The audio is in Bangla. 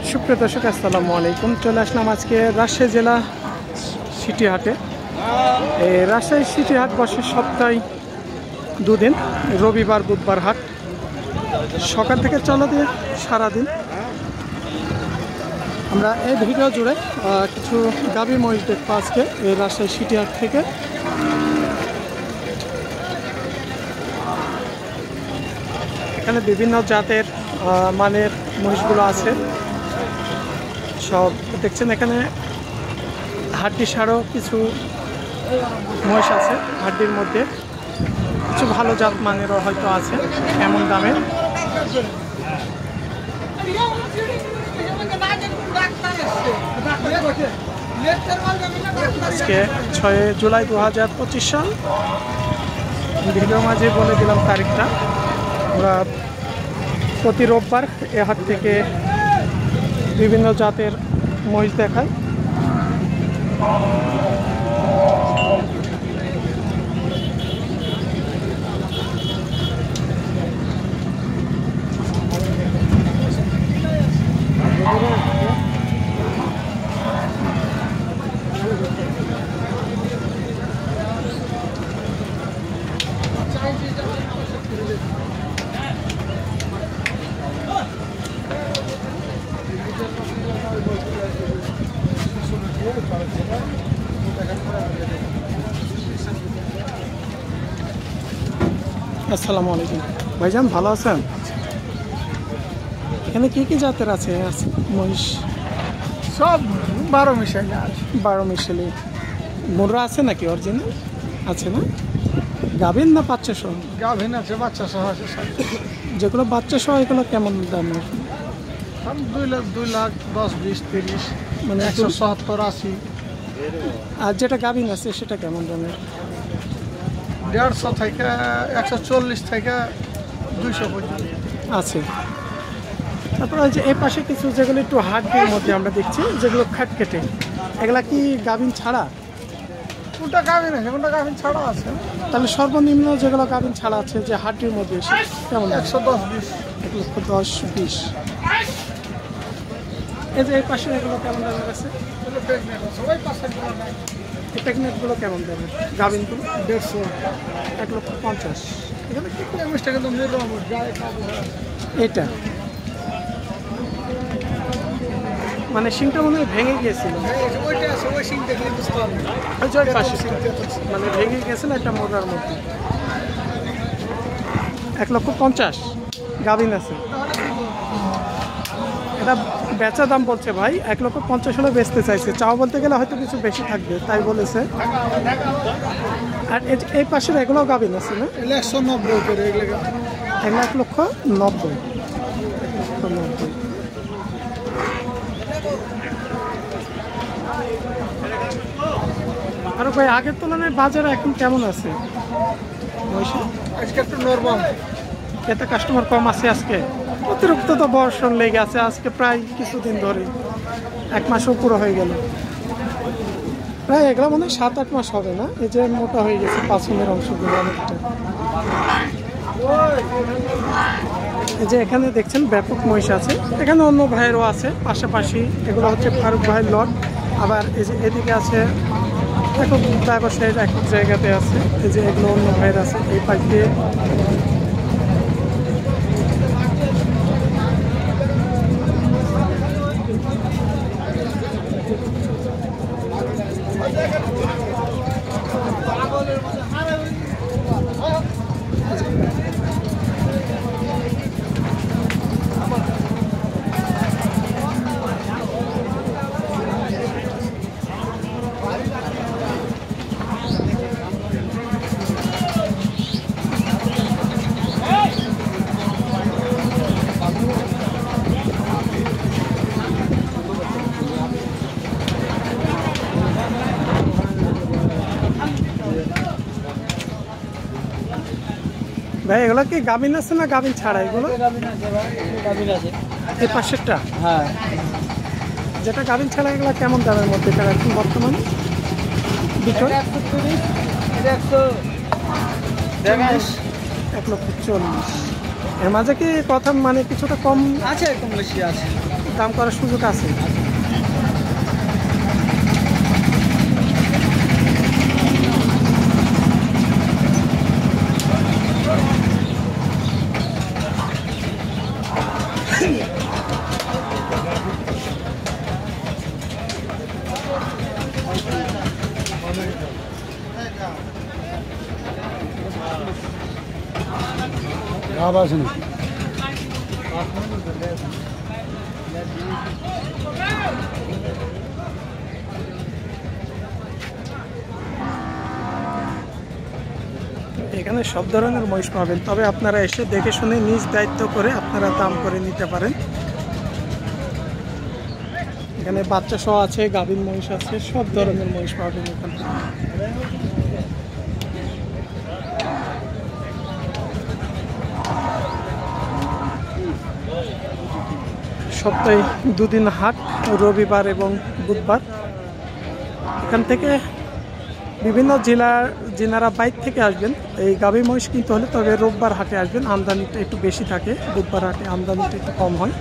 সুপ্রিয় দর্শক আসসালামু আলাইকুম। চলে আসলাম আজকে রাজশাহী জেলা সিটি হাটে। এই রাজশাহী সিটি হাট বসে সপ্তাহে দুদিন, রবিবার বুধবার হাট, সকাল থেকে চলে সারাদিন। আমরা এই ভিডিও জুড়ে কিছু গাভী মহিষ দেখবো আজকে এই রাজশাহী সিটি হাট থেকে। এখানে বিভিন্ন জাতের মানের মহিষগুলো আছে, সব দেখছেন। এখানে হাড্ডি সারও কিছু মহিষ আছে, হাড্ডির মধ্যে কিছু ভালো জাত মানেরও হয়তো আছে। এমন দামে আজকে 6 জুলাই 2025 সাল। ভিডিও মাঝে বলে দিলাম তারিখটা। আমরা প্রতি রোববার এ হাট থেকে বিভিন্ন জাতের মহিষ দেখাই। আসসালামু আলাইকুম ভাইজান, ভালো আছেন? এখানে কি কি জাতের আছে মহিষ? সব 12 মিশাইলে আছে। 12 মিশালি। মোররা আছে নাকি? অরিজিনাল আছে না? গাভীন না বাচ্চা সহ? গাভীন আছে, বাচ্চা সহ আছে। যেগুলো বাচ্চা সহ এগুলো কেমন দামের? 2 লাখ 10, 20, 30, মানে 170, 80। আর যেটা গাভীন আছে সেটা কেমন দামের? 150 থেকে 140 থেকে 200 পর্যন্ত আছে। তারপরে ওই যে এই পাশে কিছু যেগুলো একটু হাড্ডির মধ্যে আমরা দেখছি, যেগুলো খ্যাটকেটে, এগুলা কি গাভীন ছাড়া? কোনটা গাভীন আছে, কোনটা গাভীন ছাড়া আছে। তাহলে সর্বনিম্ন যেগুলো গাভীন ছাড়া আছে যে হাড্ডির মধ্যে কেমন? 110, 20। 110, 20। এই যে এই পাশে এগুলো কেমন দামের আছে? সবাই পাশে এই প্রেগনেন্টগুলো কেমন দামের? গাভীনগুলো 150, 1,50,000। এখানে কি করে মিষ্টাকে তো মেরো গায়ে কাবু। এটা মানে সিংটা মনে হয় ভেঙে গিয়েছিল। ওইটা আছে, ওই সিং দেখলে বুঝতে পারবে। ওই যে পাশে মানে ভেঙে গেছে না, একটা মোড়ার মধ্যে। 1,50,000 গাভীন আছে। এটা বেচা দাম বলছে ভাই, 1,50,000 হলে বেচতে চাইছে। চাও বলতে গেলে হয়তো কিছু বেশি থাকবে, তাই বলেছে। আর এই পাশের এগুলো গাভীন আছে না? 190 করে এগুলো। 1,90,000। আর ভাই আগের তুলনায় বাজারে এখন কেমন আছে? আজকে একটু নরমাল। এতে কাস্টমার কম আছে আজকে। অতিরিক্ত তো বর্ষণ লেগে আছে আজকে প্রায় কিছুদিন ধরে, 1 মাসও পুরো হয়ে গেল। প্রায় এগুলো মনে হয় 7-8 মাস হবে না? এই যে মোটা হয়ে গেছে পাঁচনের অংশগুলো অনেকটা। এই যে এখানে দেখছেন ব্যাপক মহিষ আছে। এখানে অন্য ভাইয়েরও আছে পাশাপাশি। এগুলো হচ্ছে ফারুক ভাইয়ের লট। আবার এই যে এদিকে আছে একক ব্যবসায়ীর এক জায়গাতে আছে। এই যে এগুলো অন্য ভাইয়ের আছে এই পাশ দিয়ে। ভাই এগুলো কি গাভীন আছে না গাভীন ছাড়া? এগুলো গাভীন আছে। এই পাশেরটা? হ্যাঁ। যেটা গাভীন ছাড়া এগুলো কেমন দামের মধ্যে তারা এখন বর্তমানে বিক্রয়? 140। এর মাঝে কি কথা মানে কিছুটা কম আছে, কম বেশি আছে। দাম করার সুযোগ আছে। লাভ আছে না এখানে সব ধরনের মহিষ পাবেন, তবে আপনারা এসে দেখে শুনে নিজ দায়িত্ব করে আপনারা দাম করে নিতে পারেন। এখানে বাচ্চা সহ আছে, গাভীর মহিষ আছে, সব ধরনের মহিষ পাবেন এখানে। সপ্তাহে দুদিন হাট, রবিবার এবং বুধবার। এখান থেকে বিভিন্ন জেলারা বাইরে থেকে আসবেন এই গাভী মহিষ কিনতে হলে, তবে রোববার হাটে আসবেন, আমদানিটা একটু বেশি থাকে, বুধবার হাটে আমদানিটা একটু কম হয়।